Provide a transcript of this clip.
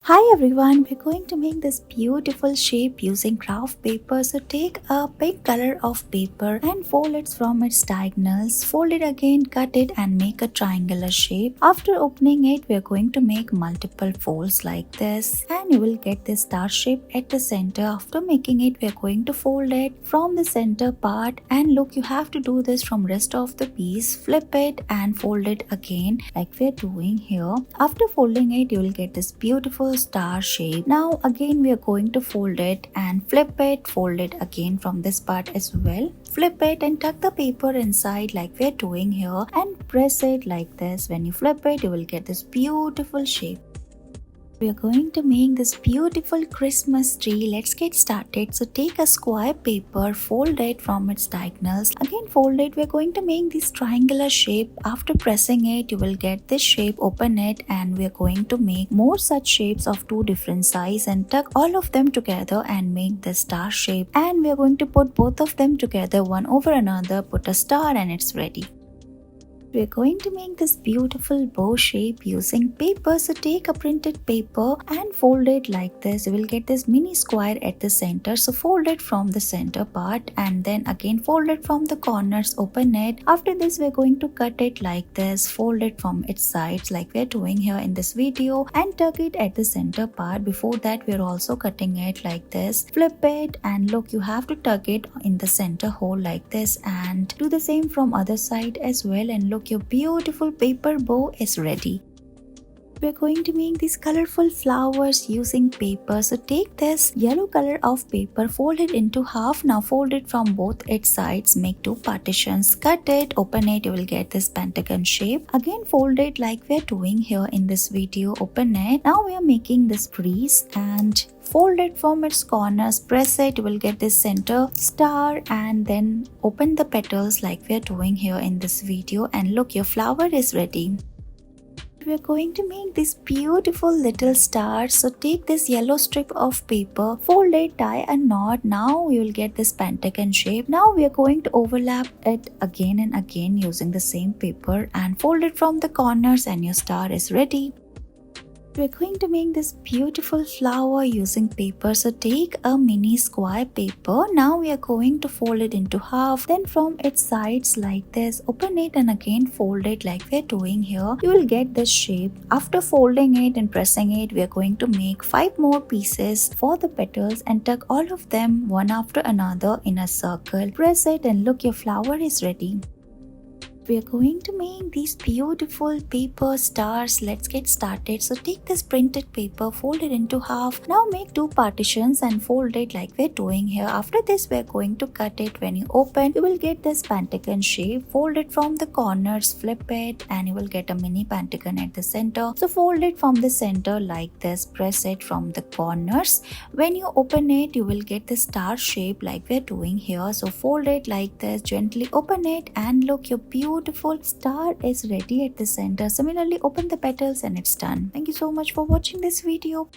Hi everyone, we're going to make this beautiful shape using craft paper. So take a pink color of paper and fold it from its diagonals. Fold it again, cut it and make a triangular shape. After opening it, we're going to make multiple folds like this and you will get this star shape at the center. After making it, we're going to fold it from the center part and look, you have to do this from rest of the piece. Flip it and fold it again like we're doing here. After folding it, you will get this beautiful star shape. Now again we are going to fold it and flip it, fold it again from this part as well. Flip it and tuck the paper inside like we're doing here and press it like this. When you flip it, you will get this beautiful shape. We are going to make this beautiful Christmas tree. Let's get started. So take a square paper, fold it from its diagonals. Again fold it. We're going to make this triangular shape. After pressing it, you will get this shape. Open it and we're going to make more such shapes of two different sizes and tuck all of them together and make the star shape. And we're going to put both of them together one over another. Put a star and it's ready. We're going to make this beautiful bow shape using paper. So take a printed paper and fold it like this. You will get this mini square at the center. So fold it from the center part and then again fold it from the corners. Open it. After this, we're going to cut it like this. Fold it from its sides like we're doing here in this video and tuck it at the center part. Before that, we're also cutting it like this. Flip it and look, you have to tuck it in the center hole like this and do the same from other side as well. And look, your beautiful paper bow is ready. We're going to make these colorful flowers using paper. So take this yellow color of paper, fold it into half. Now fold it from both its sides, make two partitions, cut it, open it, you will get this pentagon shape. Again fold it like we're doing here in this video, open it. Now we are making this trees and fold it from its corners, press it, you will get this center star and then open the petals like we are doing here in this video and look, your flower is ready. We are going to make this beautiful little stars. So take this yellow strip of paper, fold it, tie a knot. Now you will get this pentagon shape. Now we are going to overlap it again and again using the same paper and fold it from the corners and your star is ready. We're going to make this beautiful flower using paper. So take a mini square paper. Now we are going to fold it into half. Then from its sides like this, open it and again fold it like we're doing here. You will get this shape. After folding it and pressing it, we are going to make 5 more pieces for the petals and tuck all of them one after another in a circle. Press it and look, your flower is ready. We are going to make these beautiful paper stars. Let's get started. So take this printed paper, fold it into half. Now make 2 partitions and fold it like we're doing here. After this, we're going to cut it. When you open, you will get this pentagon shape. Fold it from the corners, flip it and you will get a mini pentagon at the center. So fold it from the center like this, press it from the corners. When you open it, you will get the star shape like we're doing here. So fold it like this, gently open it and look, your beautiful star is ready at the center. Similarly, open the petals and it's done. Thank you so much for watching this video.